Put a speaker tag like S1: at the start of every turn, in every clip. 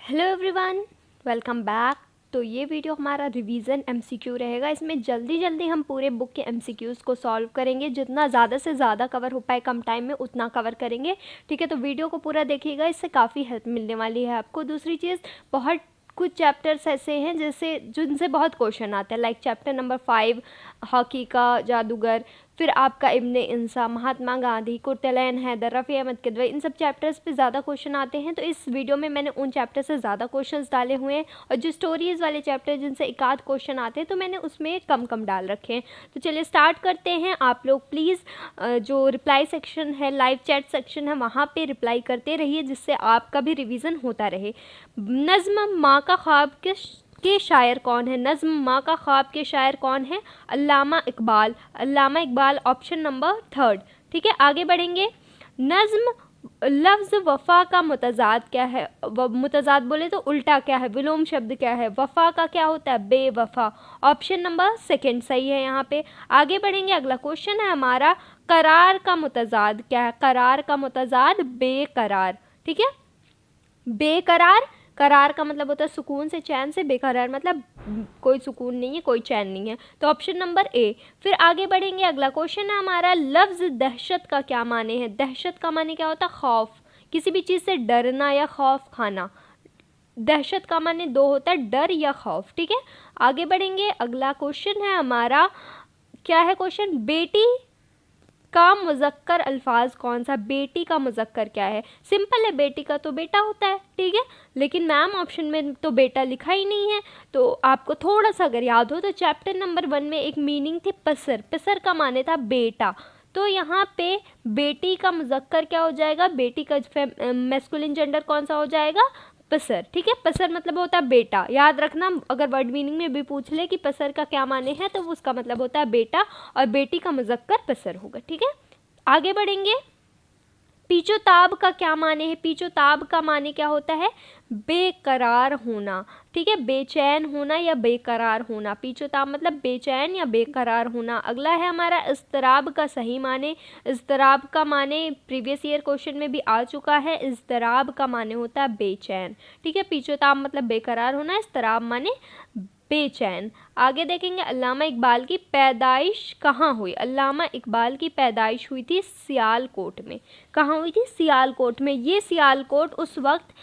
S1: Hello everyone, welcome back. तो ये video हमारा रिवीजन एमसीक्यू रहेगा। इसमें जल्दी जल्दी हम पूरे बुक के एमसीक्यूज़ को सॉल्व करेंगे। जितना ज़्यादा से ज़्यादा कवर हो पाए कम टाइम में उतना कवर करेंगे। ठीक है, तो वीडियो को पूरा देखिएगा, इससे काफ़ी हेल्प मिलने वाली है आपको। दूसरी चीज़, बहुत कुछ चैप्टर्स ऐसे हैं जैसे जिनसे बहुत क्वेश्चन आते हैं, लाइक चैप्टर नंबर 5 हॉकी का जादूगर, फिर आपका इब्ने इंसा, महात्मा गांधी, कुर्तलैन हैदर, रफ़ी अहमद किदवई, इन सब चैप्टर्स पे ज़्यादा क्वेश्चन आते हैं। तो इस वीडियो में मैंने उन चैप्टर से ज़्यादा क्वेश्चंस डाले हुए हैं, और जो स्टोरीज़ वाले चैप्टर जिनसे एक आध क्वेश्चन आते हैं तो मैंने उसमें कम कम डाल रखे हैं। तो चलिए स्टार्ट करते हैं। आप लोग प्लीज़ जो रिप्लाई सेक्शन है, लाइव चैट सेक्शन है, वहाँ पर रिप्लाई करते रहिए, जिससे आपका भी रिविज़न होता रहे। नज़्म माँ का ख्वाब के शायर कौन है? नज़्म माँ का ख्वाब के शायर कौन है? अल्लामा इकबाल। अल्लामा इकबाल, ऑप्शन नंबर 3। ठीक है, आगे बढ़ेंगे। नज़्म लफ्ज़ वफ़ा का मुतज़ाद क्या है? मुतज़ाद बोले तो उल्टा क्या है, विलोम शब्द क्या है? वफ़ा का क्या होता है? बेवफ़ा। ऑप्शन नंबर 2 सही है यहाँ पे। आगे बढ़ेंगे, अगला क्वेश्चन है हमारा, करार का मुतज़ाद क्या है? करार का मुतज़ाद बेकरार। ठीक है, बेकरार, करार का मतलब होता है सुकून से, चैन से, बेकरार मतलब कोई सुकून नहीं है, कोई चैन नहीं है। तो ऑप्शन नंबर ए। फिर आगे बढ़ेंगे, अगला क्वेश्चन है हमारा, लफ्ज़ दहशत का क्या माने है? दहशत का माने क्या होता है? खौफ, किसी भी चीज़ से डरना या खौफ खाना। दहशत का माने 2 होता है, डर या खौफ। ठीक है, आगे बढ़ेंगे, अगला क्वेश्चन है हमारा, क्या है क्वेश्चन? बेटी का मुज़क्कर अल्फाज कौन सा? बेटी का मुज़क्कर क्या है? सिंपल है, बेटी का तो बेटा होता है। ठीक है, लेकिन मैम ऑप्शन में तो बेटा लिखा ही नहीं है। तो आपको थोड़ा सा अगर याद हो तो चैप्टर नंबर 1 में एक मीनिंग थी पसर, पसर का माने था बेटा। तो यहाँ पे बेटी का मुज़क्कर क्या हो जाएगा? बेटी का मैस्कुलिन जेंडर कौन सा हो जाएगा? पसर। ठीक है, पसर मतलब होता है बेटा। याद रखना, अगर वर्ड मीनिंग में भी पूछ ले कि पसर का क्या माने हैं तो उसका मतलब होता है बेटा, और बेटी का मुज़क्कर पसर होगा। ठीक है, आगे बढ़ेंगे। पीछोताब का क्या माने है? पीछोताब का माने क्या होता है? बेकरार होना। ठीक है, बेचैन होना या बेकरार होना। पीछोताब मतलब बेचैन या बेकरार होना। अगला है हमारा, इज़्तिराब का सही माने। इज़्तिराब का माने प्रीवियस ईयर क्वेश्चन में भी आ चुका है। इज़्तिराब का माने होता है बेचैन। ठीक है, पीछोताब मतलब बेकरार होना, इज़्तिराब माने बेचैन। आगे देखेंगे, अल्लामा इकबाल की पैदाइश कहाँ हुई? अल्लामा इकबाल की पैदाइश हुई थी सियालकोट में। कहाँ हुई थी? सियालकोट में। ये सियालकोट उस वक्त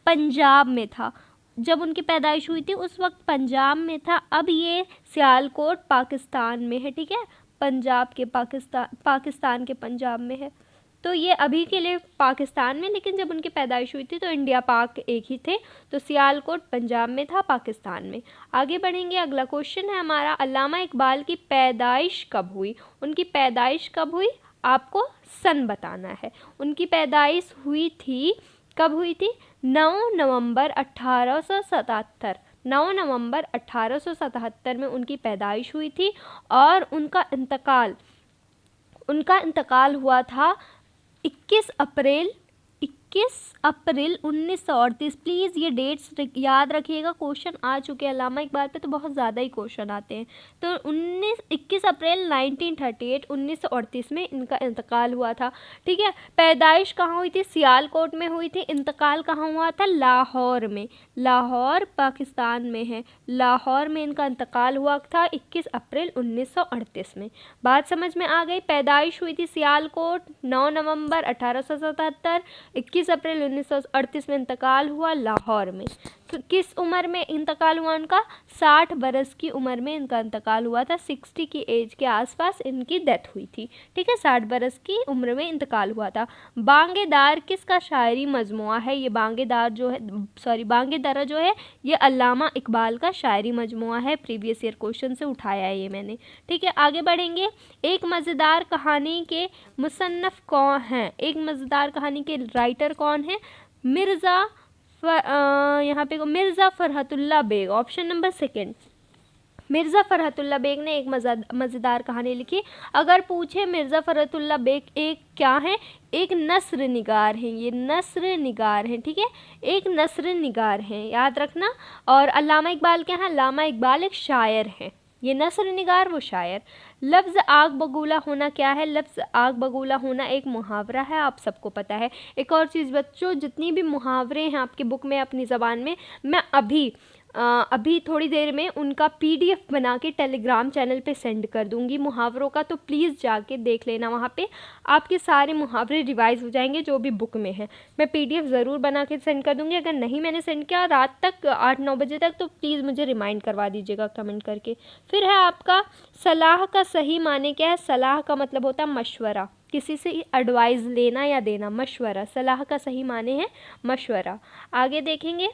S1: पंजाब में था। जब उनकी पैदाइश हुई थी उस वक्त पंजाब में था। अब ये सियालकोट पाकिस्तान में है। ठीक है, पंजाब के पाकिस्तान के पंजाब में है। तो ये अभी के लिए पाकिस्तान में, लेकिन जब उनकी पैदाइश हुई थी तो इंडिया पाक एक ही थे। तो सियालकोट पंजाब में था, पाकिस्तान में। आगे बढ़ेंगे, अगला क्वेश्चन है हमारा, अल्लामा इकबाल की पैदाइश कब हुई? उनकी पैदाइश कब हुई? आपको सन बताना है। उनकी पैदाइश हुई थी, कब हुई थी? 9 नवंबर 1877। 9 नवंबर 1877 में उनकी पैदाइश हुई थी, और उनका इंतकाल हुआ था 21 अप्रैल 1938। प्लीज़ ये डेट्स याद रखिएगा, क्वेश्चन आ चुके हैं अल्लामा इकबाल पे तो बहुत ज़्यादा ही क्वेश्चन आते हैं। तो 21 अप्रैल 1938 में इनका इंतकाल हुआ था। ठीक है, पैदाइश कहाँ हुई थी? सियालकोट में हुई थी। इंतकाल कहाँ हुआ था? लाहौर में। लाहौर पाकिस्तान में है। लाहौर में इनका इंतकाल हुआ था 21 अप्रैल 1938 में। बात समझ में आ गई? पैदाइश हुई थी सियालकोट 9 नवंबर 1877, 21 अप्रैल 1938 में इंतकाल हुआ लाहौर में। तो किस उम्र में इंतकाल हुआ उनका? 60 बरस की उम्र में इनका इंतकाल हुआ था। 60 की एज के आसपास इनकी डेथ हुई थी। ठीक है, 60 बरस की उम्र में इंतकाल हुआ था। बांगेदार किसका शायरी मजमुआ है? ये बांगेदार जो है, बांगेदारा जो है, ये अल्लामा इकबाल का शायरी मजमुआ है। प्रीवियस ईयर क्वेश्चन से उठाया है ये मैंने। ठीक है, आगे बढ़ेंगे। एक मज़ेदार कहानी के मुसन्नफ़ कौन हैं? एक मज़ेदार कहानी के राइटर कौन है? यहाँ पे मिर्ज़ा फ़रहतुल्लाह बेग। ऑप्शन नंबर 2, मिर्ज़ा फ़रहतुल्लाह बेग ने एक मज़ेदार कहानी लिखी। अगर पूछे मिर्ज़ा फ़रहतुल्लाह बेग एक क्या है? एक नस्र निगार हैं। ये नस्र निगार हैं। ठीक है, एक नस्र निगार हैं, याद रखना। और अल्लामा इकबाल क्या है? अल्लामा इकबाल एक शायर हैं। ये नस्र निगार, वो शायर। लफ्ज़ आग बगूला होना क्या है? लफ्ज़ आग बगूला होना एक मुहावरा है, आप सबको पता है। एक और चीज़ बच्चों, जितनी भी मुहावरे हैं आपकी बुक में अपनी ज़बान में, मैं अभी थोड़ी देर में उनका PDF बना के टेलीग्राम चैनल पे सेंड कर दूंगी मुहावरों का, तो प्लीज़ जाके देख लेना, वहाँ पे आपके सारे मुहावरे रिवाइज हो जाएंगे जो भी बुक में है। मैं PDF ज़रूर बना के सेंड कर दूंगी। अगर नहीं मैंने सेंड किया रात तक 8-9 बजे तक, तो प्लीज़ मुझे रिमाइंड करवा दीजिएगा कमेंट करके। फिर है आपका सलाह का सही माने क्या है? सलाह का मतलब होता है मशवरा, किसी से एडवाइस लेना या देना, मशवरा। सलाह का सही माने है मशवरा। आगे देखेंगे,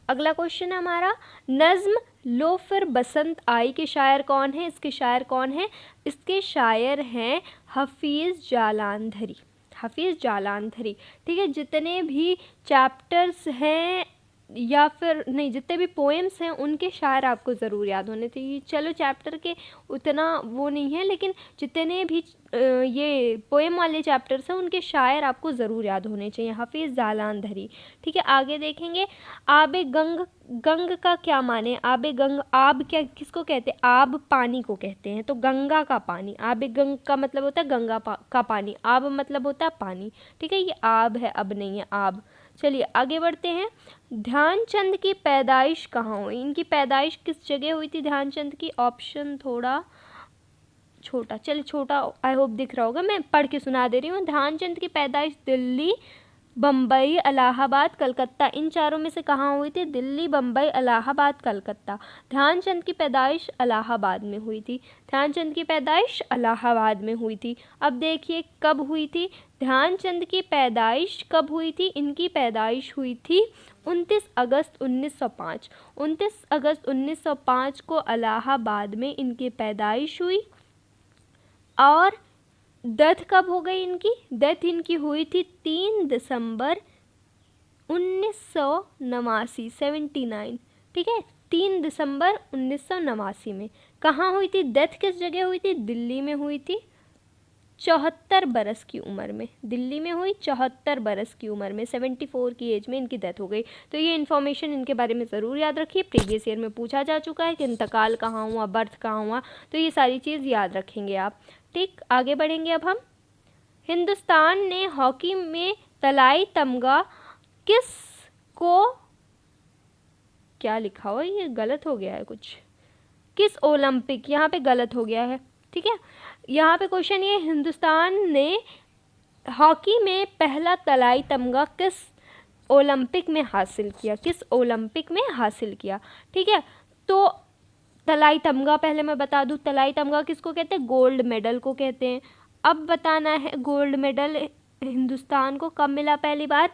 S1: अगला क्वेश्चन है हमारा, नज़्म लो फिर बसंत आई के शायर कौन है? इसके शायर कौन है? इसके शायर हैं हफीज़ जालंधरी। हफीज़ जालंधरी, ठीक है। जितने भी चैप्टर्स हैं या फिर नहीं, जितने भी पोएम्स हैं उनके शायर आपको ज़रूर याद होने चाहिए। चलो चैप्टर के उतना वो नहीं है, लेकिन जितने भी ये पोएम वाले चैप्टर्स हैं उनके शायर आपको ज़रूर याद होने चाहिए। हफीज़ जालंधरी, ठीक है। आगे देखेंगे, आबे गंग, गंग का क्या माने? आबे गंग, आब क्या किसको कहते हैं? आब पानी को कहते हैं, तो गंगा का पानी। आबे गंग का मतलब होता है गंगा का पानी, आब मतलब होता है पानी, ठीक है। ये आब है, अब नहीं है, आब। चलिए आगे बढ़ते हैं, ध्यानचंद की पैदाइश कहाँ हुई? इनकी पैदाइश किस जगह हुई थी ध्यानचंद की? ऑप्शन थोड़ा छोटा, चलिए छोटा आई होप दिख रहा होगा, मैं पढ़ के सुना दे रही हूँ। ध्यानचंद की पैदाइश दिल्ली, बम्बई, इलाहाबाद, कलकत्ता, इन चारों में से कहाँ हुई थी? दिल्ली, बम्बई, इलाहाबाद, कलकत्ता। ध्यानचंद की पैदाइश इलाहाबाद में हुई थी। ध्यानचंद की पैदाइश इलाहाबाद में हुई थी। अब देखिए कब हुई थी ध्यानचंद की पैदाइश, कब हुई थी? इनकी पैदाइश हुई थी 29 अगस्त 1905। 29 अगस्त 1905 को इलाहाबाद में इनकी पैदाइश हुई। और डेथ कब हो गई इनकी? डेथ इनकी हुई थी 3 दिसंबर 1989, 79, ठीक है। 3 दिसंबर 1989 में। कहाँ हुई थी डेथ? किस जगह हुई थी? दिल्ली में हुई थी, 74 बरस की उम्र में। दिल्ली में हुई 74 बरस की उम्र में, 74 की एज में इनकी डेथ हो गई। तो ये इन्फॉर्मेशन इनके बारे में ज़रूर याद रखिए, प्रीवियस ईयर में पूछा जा चुका है कि इंतकाल कहाँ हुआ, बर्थ कहाँ हुआ, तो ये सारी चीज़ याद रखेंगे आप, ठीक। आगे बढ़ेंगे अब हम, हिंदुस्तान ने हॉकी में तलाई तमगा किस को, क्या लिखा हुआ है ये गलत हो गया है कुछ, किस ओलंपिक, यहाँ पे गलत हो गया है, ठीक है। यहाँ पे क्वेश्चन ये, हिंदुस्तान ने हॉकी में पहला तलाई तमगा किस ओलंपिक में हासिल किया? किस ओलंपिक में हासिल किया, ठीक है। तो तलाई तमगा पहले मैं बता दूं, तलाई तमगा किसको कहते हैं? गोल्ड मेडल को कहते हैं। अब बताना है गोल्ड मेडल हिंदुस्तान को कब मिला पहली बार?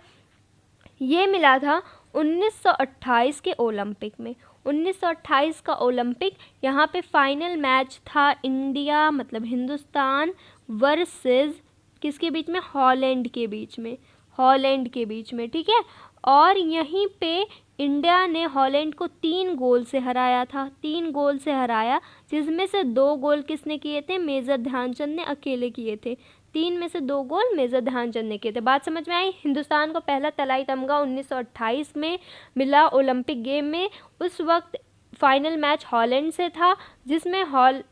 S1: ये मिला था 1928 के ओलंपिक में। 1928 का ओलंपिक, यहाँ पे फाइनल मैच था इंडिया मतलब हिंदुस्तान वर्सेस किसके बीच में? हॉलैंड के बीच में, हॉलैंड के बीच में, ठीक है। और यहीं पे इंडिया ने हॉलैंड को 3 गोल से हराया था, 3 गोल से हराया, जिसमें से 2 गोल किसने किए थे? मेजर ध्यानचंद ने अकेले किए थे। 3 में से 2 गोल मेजर ध्यानचंद ने किए थे। बात समझ में आई? हिंदुस्तान को पहला तलाई तमगा 1928 में मिला ओलंपिक गेम में। उस वक्त फाइनल मैच हॉलैंड से था, जिसमें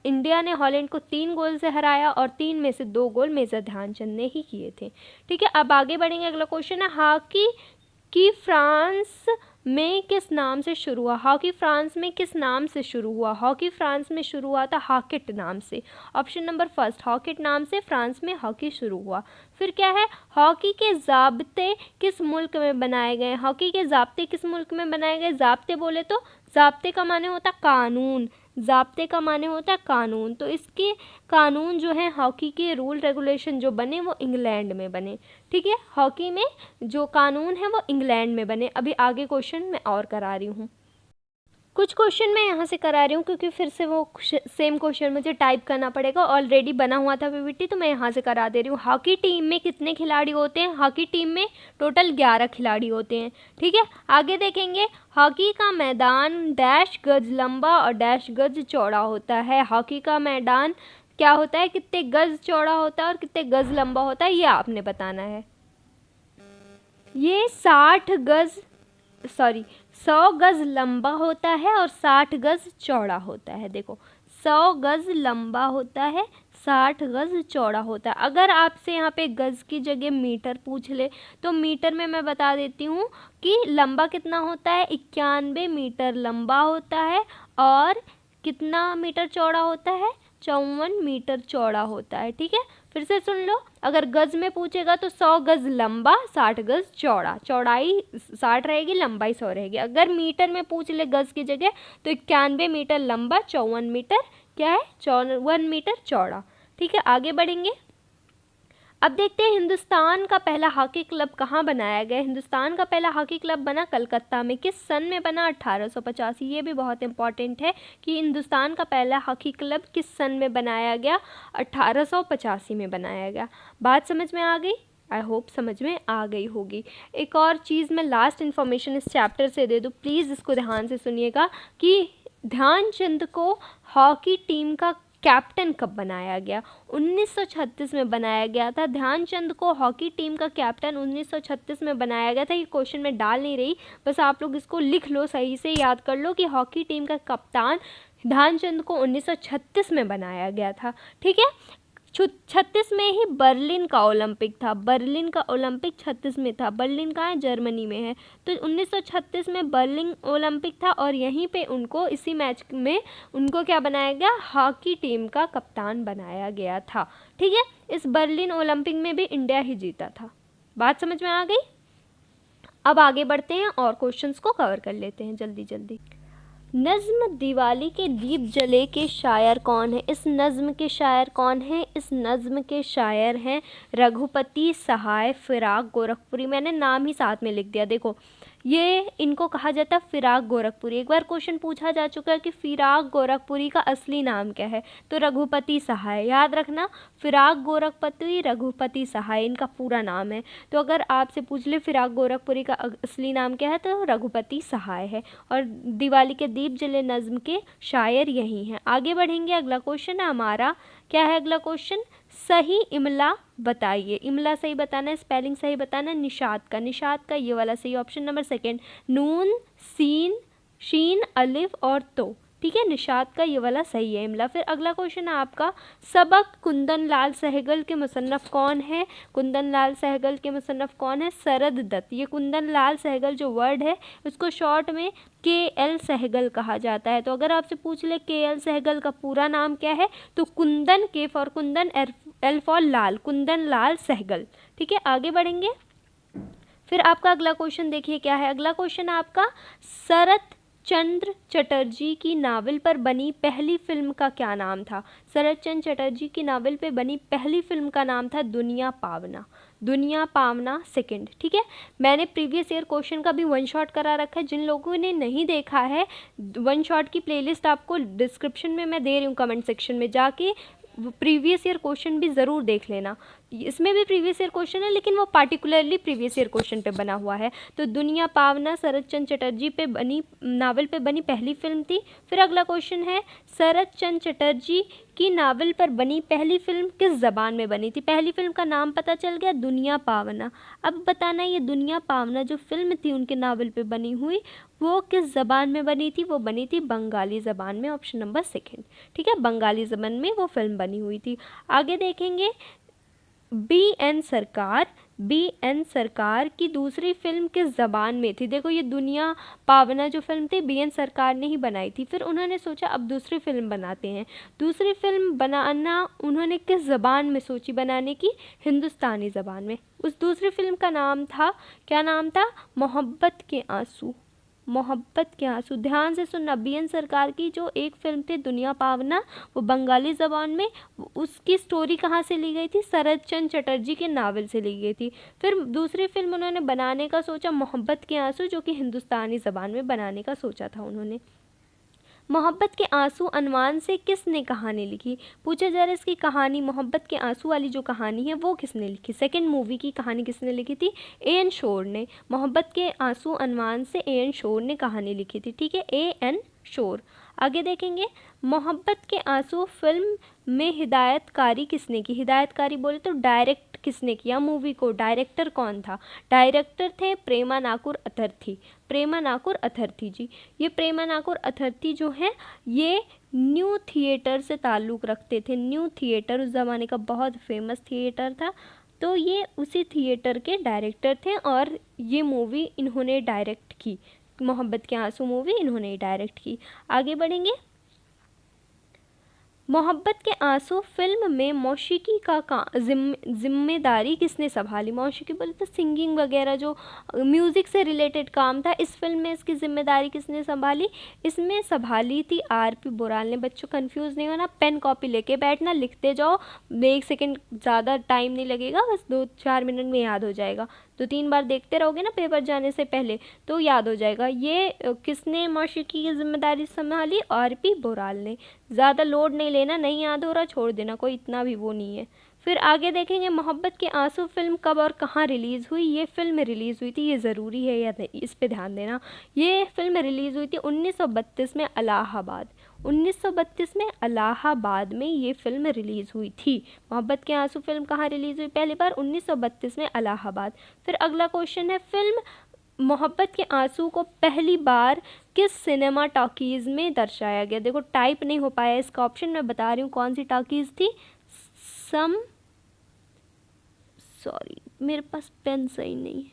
S1: इंडिया ने हॉलैंड को 3 गोल से हराया और 3 में से 2 गोल मेजर ध्यानचंद ने ही किए थे, ठीक है। अब आगे बढ़ेंगे, अगला क्वेश्चन है, हॉकी की फ्रांस में किस नाम से शुरू हुआ? हॉकी फ्रांस में किस नाम से शुरू हुआ? हॉकी फ्रांस में शुरू हुआ था हॉकेट नाम से। ऑप्शन नंबर फर्स्ट, हॉकेट नाम से फ्रांस में हॉकी शुरू हुआ। फिर क्या है, हॉकी के ज़ाब्ते किस मुल्क में बनाए गए? हॉकी के ज़ाब्ते किस मुल्क में बनाए गए? ज़ाब्ते बोले तो ज़ाब्ते का माने होता कानून, ज़ाब्ते का माने होता है कानून, तो इसके कानून जो है हॉकी के रूल रेगुलेशन जो बने वो इंग्लैंड में बने, ठीक है। हॉकी में जो कानून है वो इंग्लैंड में बने। अभी आगे क्वेश्चन मैं और करा रही हूँ, कुछ क्वेश्चन मैं यहाँ से करा रही हूँ क्योंकि फिर से वो सेम क्वेश्चन मुझे टाइप करना पड़ेगा, ऑलरेडी बना हुआ था पीपीटी, तो मैं यहाँ से करा दे रही हूँ। हॉकी टीम में कितने खिलाड़ी होते हैं? हॉकी टीम में टोटल 11 खिलाड़ी होते हैं, ठीक है। आगे देखेंगे, हॉकी का मैदान डैश गज लंबा और डैश गज चौड़ा होता है। हॉकी का मैदान क्या होता है, कितने गज चौड़ा होता है और कितने गज लंबा होता है, ये आपने बताना है। ये 100 गज लंबा होता है और 60 गज चौड़ा होता है। देखो 100 गज लंबा होता है, 60 गज चौड़ा होता है। अगर आपसे यहाँ पे गज की जगह मीटर पूछ ले तो मीटर में मैं बता देती हूँ कि लंबा कितना होता है, 91 मीटर लंबा होता है, और कितना मीटर चौड़ा होता है, 54 मीटर चौड़ा होता है। ठीक है, फिर से सुन लो, अगर गज में पूछेगा तो 100 गज लंबा, 60 गज चौड़ा, चौड़ाई 60 रहेगी, लंबाई 100 रहेगी। अगर मीटर में पूछ ले गज की जगह तो 91 मीटर लंबा, 54 मीटर क्या है, 54 मीटर चौड़ा। ठीक है, आगे बढ़ेंगे। अब देखते हैं हिंदुस्तान का पहला हॉकी क्लब कहाँ बनाया गया। हिंदुस्तान का पहला हॉकी क्लब बना कलकत्ता में। किस सन में बना, 1885। ये भी बहुत इंपॉर्टेंट है कि हिंदुस्तान का पहला हॉकी क्लब किस सन में बनाया गया, 1885 में बनाया गया। बात समझ में आ गई? आई होप समझ में आ गई होगी। एक और चीज़ मैं लास्ट इन्फॉर्मेशन इस चैप्टर से दे दूँ, प्लीज़ इसको ध्यान से सुनिएगा कि ध्यानचंद को हॉकी टीम का कैप्टन कब बनाया गया। 1936 में बनाया गया था। ध्यानचंद को हॉकी टीम का कैप्टन 1936 में बनाया गया था। ये क्वेश्चन में डाल नहीं रही, बस आप लोग इसको लिख लो, सही से याद कर लो कि हॉकी टीम का कप्तान ध्यानचंद को 1936 में बनाया गया था। ठीक है, 36 में ही बर्लिन का ओलंपिक था। बर्लिन का ओलंपिक 36 में था। बर्लिन कहाँ है, जर्मनी में है। तो 1936 में बर्लिन ओलंपिक था और यहीं पे उनको, इसी मैच में उनको क्या बनाया गया, हॉकी टीम का कप्तान बनाया गया था। ठीक है, इस बर्लिन ओलंपिक में भी इंडिया ही जीता था। बात समझ में आ गई? अब आगे बढ़ते हैं और क्वेश्चंस को कवर कर लेते हैं जल्दी जल्दी। नज़्म दिवाली के दीप जले के शायर कौन है? इस नज़्म के शायर कौन है? इस नज़्म के शायर हैं रघुपति सहाय फिराक गोरखपुरी। मैंने नाम ही साथ में लिख दिया, देखो ये इनको कहा जाता है फिराक गोरखपुरी। एक बार क्वेश्चन पूछा जा चुका है कि फिराक गोरखपुरी का असली नाम क्या है, तो रघुपति सहाय। याद रखना, फिराक गोरखपुरी रघुपति सहाय इनका पूरा नाम है। तो अगर आपसे पूछ ले फिराक गोरखपुरी का असली नाम क्या है तो रघुपति सहाय है। और दिवाली के दीप जले नज़्म के शायर यही हैं। आगे बढ़ेंगे, अगला क्वेश्चन है हमारा, क्या है अगला क्वेश्चन, सही इमला बताइए। इमला सही बताना है, स्पेलिंग सही बताना है। निशात का ये वाला सही, ऑप्शन नंबर सेकंड, नून सीन शीन अलिफ और तो। ठीक है, निशात का ये वाला सही है इमला। फिर अगला क्वेश्चन है आपका, सबक कुंदन लाल सहगल के मुसन्नफ़ कौन है? कुंदन लाल सहगल के मुसन्नफ़ कौन है? सरद दत्त। ये कुंदन लाल सहगल जो वर्ड है उसको शॉर्ट में KL सहगल कहा जाता है। तो अगर आपसे पूछ ले KL सहगल का पूरा नाम क्या है तो Kundan, K for Kundan, L for Lal, Kundan Lal Sehgal. ठीक है, आगे बढ़ेंगे। फिर आपका अगला क्वेश्चन देखिए क्या है। अगला क्वेश्चन आपका, शरत चंद्र चटर्जी की नावल पर बनी पहली फिल्म का क्या नाम था? शरत चंद्र चटर्जी की नावल पे बनी पहली फिल्म का नाम था दुनिया पावना। दुनिया पावना सेकंड। ठीक है, मैंने प्रीवियस ईयर क्वेश्चन का भी वन शॉट करा रखा है। जिन लोगों ने नहीं देखा है, वन शॉट की प्लेलिस्ट आपको डिस्क्रिप्शन में मैं दे रही हूँ, कमेंट सेक्शन में जाके प्रीवियस ईयर क्वेश्चन भी ज़रूर देख लेना। इसमें भी प्रीवियस ईयर क्वेश्चन है लेकिन वो पार्टिकुलरली प्रीवियस ईयर क्वेश्चन पे बना हुआ है। तो दुनिया पावना शरत चंद्र चटर्जी पे बनी नावल पे बनी पहली फिल्म थी। फिर अगला क्वेश्चन है, शरत चंद्र चटर्जी की नावल पर बनी पहली फिल्म किस ज़बान में बनी थी? पहली फिल्म का नाम पता चल गया, दुनिया पावना। अब बताना ये दुनिया पावना जो फिल्म थी उनके नावल पे बनी हुई वो किस ज़बान में बनी थी? वो बनी थी बंगाली ज़बान में, ऑप्शन नंबर सेकंड। ठीक है, बंगाली ज़बान में वो फिल्म बनी हुई थी। आगे देखेंगे, BN सरकार की दूसरी फिल्म किस ज़बान में थी? देखो ये दुनिया पावना जो फिल्म थी BN सरकार ने ही बनाई थी। फिर उन्होंने सोचा अब दूसरी फिल्म बनाते हैं। दूसरी फिल्म बनाना उन्होंने किस ज़बान में सोची बनाने की? हिंदुस्तानी ज़बान में। उस दूसरी फिल्म का नाम था, क्या नाम था? मोहब्बत के आंसू। मोहब्बत के आंसू। ध्यान से सुनना, BN सरकार की जो एक फिल्म थी दुनिया पावना वो बंगाली ज़बान में, उसकी स्टोरी कहाँ से ली गई थी? शरत चंद्र चटर्जी के नावल से ली गई थी। फिर दूसरी फिल्म उन्होंने बनाने का सोचा मोहब्बत के आंसू, जो कि हिंदुस्तानी ज़बान में बनाने का सोचा था उन्होंने। मोहब्बत के आंसू अनवान से किसने कहानी लिखी? पूछा जा रहा है इसकी कहानी, मोहब्बत के आंसू वाली जो कहानी है वो किसने लिखी? सेकंड मूवी की कहानी किसने लिखी थी? AN शोर ने। मोहब्बत के आंसू अनवान से AN शोर ने कहानी लिखी थी। ठीक है, AN शोर। आगे देखेंगे, मोहब्बत के आंसू फिल्म में हिदायतकारी किसने की? हिदायतकारी बोले तो डायरेक्ट किसने किया मूवी को? डायरेक्टर कौन था? डायरेक्टर थे प्रेमा नाकुर अथर्थी। प्रेमा नाकुर अथर्थी जी। ये प्रेमा नाकुर अथर्थी जो हैं ये न्यू थिएटर से ताल्लुक़ रखते थे। न्यू थिएटर उस ज़माने का बहुत फेमस थिएटर था, तो ये उसी थिएटर के डायरेक्टर थे और ये मूवी इन्होंने डायरेक्ट की। मोहब्बत के आंसू मूवी इन्होंने डायरेक्ट की। आगे बढ़ेंगे। मोहब्बत के आंसू फिल्म में मौसीकी का जिम्मेदारी किसने संभाली? मौसीकी बोले तो सिंगिंग वगैरह जो म्यूज़िक से रिलेटेड काम था, इस फिल्म में इसकी जिम्मेदारी किसने संभाली? इसमें संभाली थी आरपी बुराल ने। बच्चों कंफ्यूज नहीं होना, पेन कॉपी लेके बैठना, लिखते जाओ, 1 सेकंड ज़्यादा टाइम नहीं लगेगा, बस 2-4 मिनट में याद हो जाएगा। 2-3 बार देखते रहोगे ना पेपर जाने से पहले तो याद हो जाएगा। ये किसने मौसीकी की जिम्मेदारी संभाली? आरपी बुराल ने। ज़्यादा लोड नहीं लेना, नहीं याद हो रहा छोड़ देना, कोई इतना भी वो नहीं है। फिर आगे देखेंगे मोहब्बत के आंसू फिल्म कब और कहाँ रिलीज़ हुई? ये फिल्म रिलीज़ हुई थी, ये ज़रूरी है या नहीं, इस पे ध्यान देना। ये फिल्म रिलीज़ हुई थी 1932 में इलाहाबाद। 1932 में इलाहाबाद में ये फिल्म रिलीज़ हुई थी। मोहब्बत के आंसू फिल्म कहाँ रिलीज़ हुई पहली बार? 1932 में इलाहाबाद। फिर अगला क्वेश्चन है, फिल्म मोहब्बत के आंसू को पहली बार किस सिनेमा टॉकीज़ में दर्शाया गया? देखो टाइप नहीं हो पाया इसका ऑप्शन, मैं बता रही हूँ कौन सी टॉकीज़ थी। सॉरी मेरे पास पेन सही नहीं है।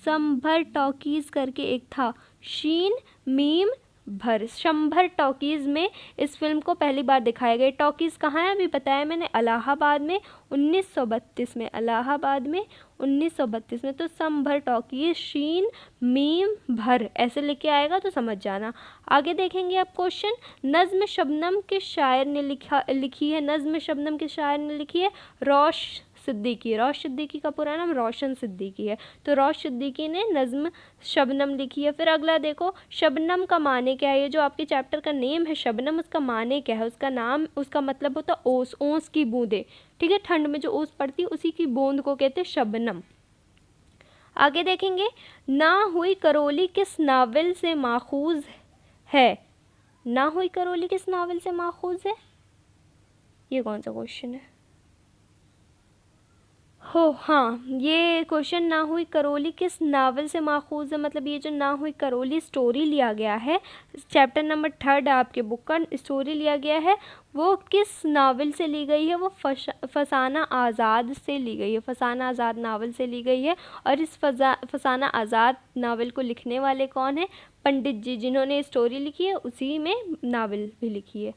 S1: संभर टॉकीज़ करके एक था, शीन मीम भर। शंभर टॉकीज़ में इस फिल्म को पहली बार दिखाया गया। टॉकीज़ कहाँ है अभी बताया मैंने, इलाहाबाद में 1932 में। इलाहाबाद में 1932 में। तो संभर टॉकीज़, शीन मीम भर ऐसे लिख के आएगा तो समझ जाना। आगे देखेंगे आप क्वेश्चन, नज़्म शबनम के शायर ने लिखी है। नज़्म शबनम के शायर ने लिखी है रोश सिद्दीकी। रोश सिद्दीकी का पूरा नाम रोशन सिद्दीकी है, तो रोश सिद्दीकी ने नज़्म शबनम लिखी है। फिर अगला देखो, शबनम का माने क्या है? ये जो आपके चैप्टर का नेम है शबनम, उसका माने क्या है? उसका नाम, उसका मतलब होता ओस, ओस की बूंदें। ठीक है, ठंड में जो ओस पड़ती है उसी की बूंद को कहते हैं शबनम। आगे देखेंगे, ना हुई करौली किस नावल से माखूज है? ना हुई करौली किस नावल से माखूज है? ये कौन सा क्वेश्चन है? हो हाँ, ये क्वेश्चन ना हुई करौली किस नावल से माखूज है, मतलब ये जो ना हुई करौली स्टोरी लिया गया है, चैप्टर नंबर 3 आपके बुक का स्टोरी लिया गया है, वो किस नावल से ली गई है? वो फसाना आज़ाद से ली गई है। फसाना आज़ाद नावल से ली गई है। और इस फसाना आज़ाद नावल को लिखने वाले कौन है? पंडित जी, जिन्होंने स्टोरी लिखी है उसी में नावल भी लिखी है।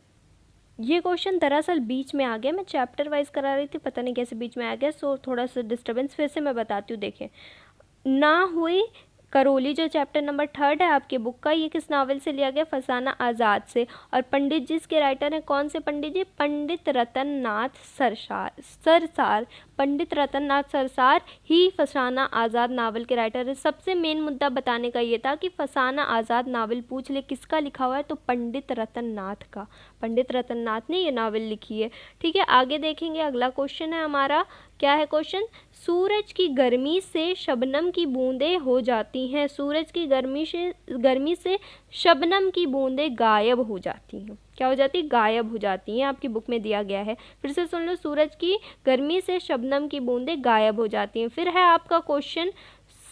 S1: ये क्वेश्चन दरअसल बीच में आ गया, मैं चैप्टर वाइज करा रही थी, पता नहीं कैसे बीच में आ गया, सो थोड़ा सा डिस्टर्बेंस। फिर से मैं बताती हूँ, देखें, ना हुई करौली जो चैप्टर नंबर 3 है आपके बुक का, ये किस नावल से लिया गया? फसाना आज़ाद से। और पंडित जी इसके राइटर हैं कौन से पंडित जी? पंडित रतन नाथ सरसार। पंडित रतन नाथ सरसार ही फसाना आज़ाद नावल के राइटर है। सबसे मेन मुद्दा बताने का ये था कि फसाना आज़ाद नावल पूछ ले किसका लिखा हुआ है, तो पंडित रतन नाथ का। पंडित रतन नाथ ने ये नावल लिखी है। ठीक है, आगे देखेंगे, अगला क्वेश्चन है हमारा, क्या है क्वेश्चन? सूरज की गर्मी से शबनम की बूंदें हो जाती हैं। सूरज की गर्मी से शबनम की बूंदें गायब हो जाती हैं। क्या हो जाती है? गायब हो जाती हैं, आपकी बुक में दिया गया है। फिर से सुन लो, सूरज की गर्मी से शबनम की बूंदें गायब हो जाती हैं। फिर है आपका क्वेश्चन,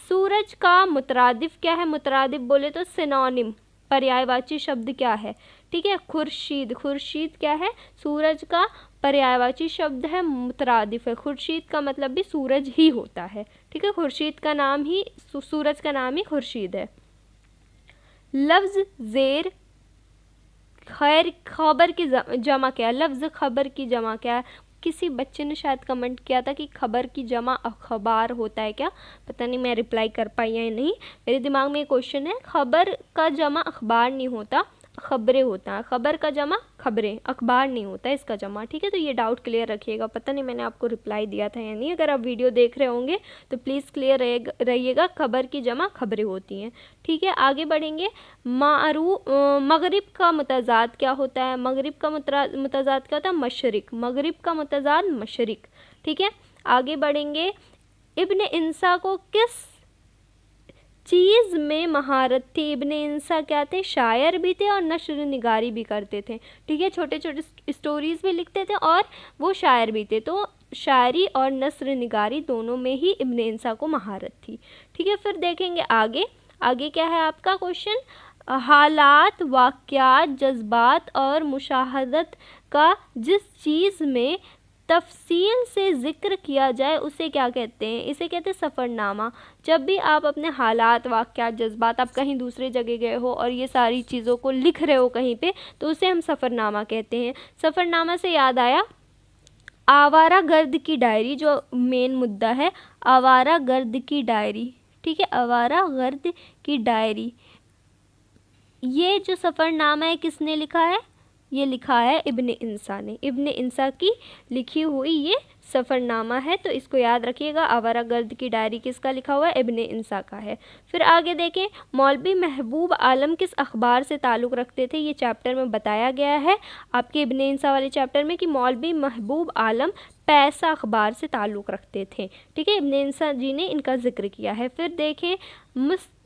S1: सूरज का मुतरादिफ क्या है? मुतरादिफ बोले तो सिनोनिम, पर्यायवाची शब्द क्या है? ठीक है, खुर्शीद। खुर्शीद क्या है? सूरज का पर्यायवाची शब्द है, मुतरादिफ है। खुर्शीद का मतलब भी सूरज ही होता है। ठीक है, खुर्शीद का नाम ही, सूरज का नाम ही खुर्शीद है। लफ्ज़ ज़ेर खैर खबर की जमा क्या है? लफ्ज़ खबर की जमा क्या है? किसी बच्चे ने शायद कमेंट किया था कि खबर की जमा अखबार होता है क्या, पता नहीं मैं रिप्लाई कर पाई या नहीं, मेरे दिमाग में ये क्वेश्चन है। खबर का जमा अखबार नहीं होता, खबरें होता है। खबर का जमा खबरें, अखबार नहीं होता है इसका जमा। ठीक है, तो ये डाउट क्लियर रखिएगा। पता नहीं मैंने आपको रिप्लाई दिया था या नहीं, अगर आप वीडियो देख रहे होंगे तो प्लीज़ क्लियर रहिएगा, खबर की जमा खबरें होती हैं। ठीक है, आगे बढ़ेंगे। मगरिब का मुतज़ाद क्या होता है? मगरिब का मुतज़ाद क्या होता है? मशरिक। मगरिब का मुतज़ाद मशरिक। ठीक है, आगे बढ़ेंगे। इब्न इंसा को चीज़ में महारत थी। इब्ने इंसा क्या थे? शायर भी थे और नश्र निगारी भी करते थे। ठीक है, छोटे छोटे स्टोरीज़ भी लिखते थे और वो शायर भी थे। तो शायरी और नस्र निगारी दोनों में ही इब्ने इंसा को महारत थी। ठीक है, फिर देखेंगे आगे। आगे क्या है आपका क्वेश्चन? हालात, वाक़यात, जज्बात और मुशाहदत का जिस चीज़ में तफसील से ज़िक्र किया जाए उसे क्या कहते हैं? इसे कहते हैं सफ़रनामा। जब भी आप अपने हालात, वाक़यात, जज्बात, आप कहीं दूसरे जगह गए हो और ये सारी चीज़ों को लिख रहे हो कहीं पे, तो उसे हम सफ़रनामा कहते हैं। सफ़रनामा से याद आया, आवारा गर्द की डायरी जो मेन मुद्दा है, आवारा गर्द की डायरी। ठीक है, आवारा गर्द की डायरी, ये जो सफ़रनामा है किसने लिखा है? ये लिखा है इब्ने इंसा ने। इब्ने इंसा की लिखी हुई ये सफ़रनामा है, तो इसको याद रखिएगा। आवारा गर्द की डायरी किसका लिखा हुआ है? इब्ने इंसा का है। फिर आगे देखें, मौलवी महबूब आलम किस अखबार से ताल्लुक़ रखते थे? ये चैप्टर में बताया गया है आपके इब्ने इंसा वाले चैप्टर में कि मौलवी महबूब आलम पैसा अखबार से ताल्लुक़ रखते थे। ठीक है, इब्ने इंसा जी ने इनका जिक्र किया है। फिर देखें,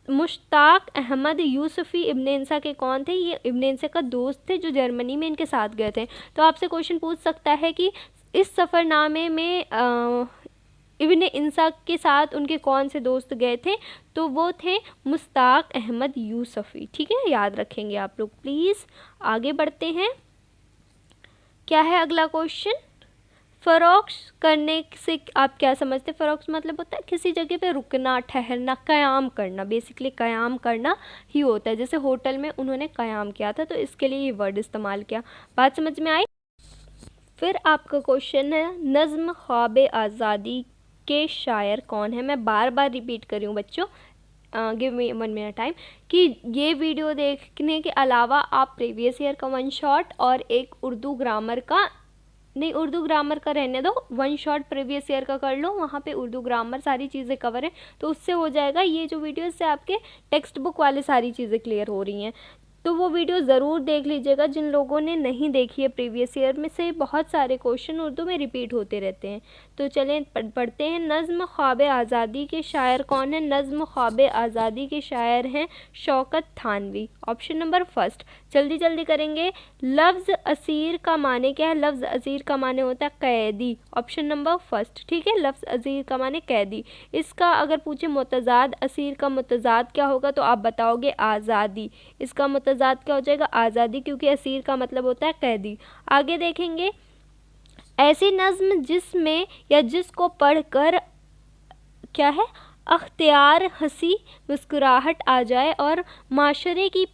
S1: मुश्ताक अहमद यूसुफ़ी इब्ने इंसा के कौन थे? ये इब्ने इंसा का दोस्त थे जो जर्मनी में इनके साथ गए थे। तो आपसे क्वेश्चन पूछ सकता है कि इस सफ़रनामे में इब्ने इंसा के साथ उनके कौन से दोस्त गए थे? तो वो थे मुश्ताक अहमद यूसुफ़ी। ठीक है, याद रखेंगे आप लोग प्लीज़। आगे बढ़ते हैं, क्या है अगला क्वेश्चन? फ़रोख्त करने से आप क्या समझते हैं? फ़रोख्त मतलब होता है किसी जगह पे रुकना, ठहरना, क़याम करना। बेसिकली क़याम करना ही होता है। जैसे होटल में उन्होंने क़याम किया था, तो इसके लिए ये वर्ड इस्तेमाल किया। बात समझ में आई? फिर आपका क्वेश्चन है, नज़्म ख्वाब आज़ादी के शायर कौन है? मैं बार बार रिपीट कर रही हूँ बच्चों, गिव मी 1 मिनट टाइम, कि ये वीडियो देखने के अलावा आप प्रीवियस ईयर का 1 शॉट और एक उर्दू ग्रामर का, नहीं उर्दू ग्रामर का रहने दो, 1 शॉट प्रीवियस ईयर का कर लो, वहाँ पे उर्दू ग्रामर सारी चीज़ें कवर है, तो उससे हो जाएगा। ये जो वीडियो, इससे आपके टेक्स्ट बुक वाले सारी चीज़ें क्लियर हो रही हैं, तो वो वीडियो ज़रूर देख लीजिएगा। जिन लोगों ने नहीं देखी है, प्रीवियस ईयर में से बहुत सारे क्वेश्चन उर्दू में रिपीट होते रहते हैं। तो चलें पढ़ते हैं। नज़्म ख्वाब आज़ादी के शायर कौन है? नज़्म ख्वाब आज़ादी के शायर हैं Shaukat Thanvi. Option number first, जल्दी जल्दी करेंगे। लफ्ज़ असीर का माने क्या है? लफ्ज़ असीर का माने होता है कैदी। Option number first. ठीक है, लफ्ज़ असीर का माने कैदी। इसका अगर पूछे मुतज़ाद, असीर का मुतज़ाद क्या होगा, तो आप बताओगे आज़ादी। इसका मुतज़ाद क्या हो जाएगा? आज़ादी, क्योंकि असीर का मतलब होता है कैदी। आगे देखेंगे, ऐसी नज़्म जिसमें या जिसको पढ़कर क्या है, अख्तियार हंसी मुस्कुराहट आ जाए और माशरे की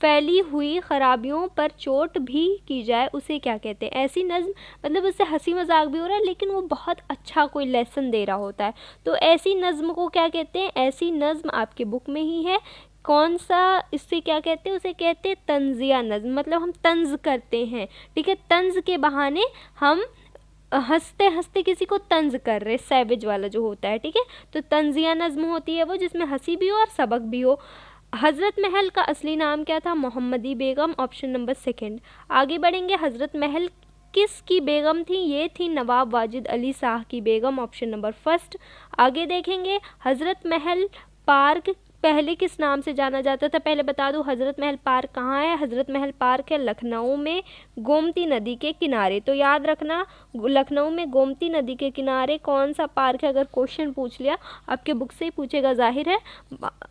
S1: फैली हुई खराबियों पर चोट भी की जाए, उसे क्या कहते हैं? ऐसी नज़्म मतलब उससे हंसी मजाक भी हो रहा है लेकिन वो बहुत अच्छा कोई लेसन दे रहा होता है, तो ऐसी नज़्म को क्या कहते हैं? ऐसी नज़्म आपके बुक में ही है। कौन सा, इससे क्या कहते हैं? उसे कहते हैं तंज़िया नज़्म, मतलब हम तंज़ करते हैं। ठीक है, तंज़ के बहाने हम हंसते हंसते किसी को तंज़ कर रहे, सैविज वाला जो होता है। ठीक है, तो तंज़िया नज़्म होती है वो जिसमें हंसी भी हो और सबक भी हो। हज़रत महल का असली नाम क्या था? Mohammadi Begum. Option number second. आगे बढ़ेंगे, हज़रत महल किस की बेगम थी? ये थी नवाब वाजिद अली शाह की बेगम। Option number first. आगे देखेंगे, हज़रत महल पार्क पहले किस नाम से जाना जाता था? पहले बता दूं, हज़रत महल पार्क कहाँ है? हज़रत महल पार्क है लखनऊ में, गोमती नदी के किनारे। तो याद रखना, लखनऊ में गोमती नदी के किनारे कौन सा पार्क है? अगर क्वेश्चन पूछ लिया, आपके बुक से ही पूछेगा, जाहिर है,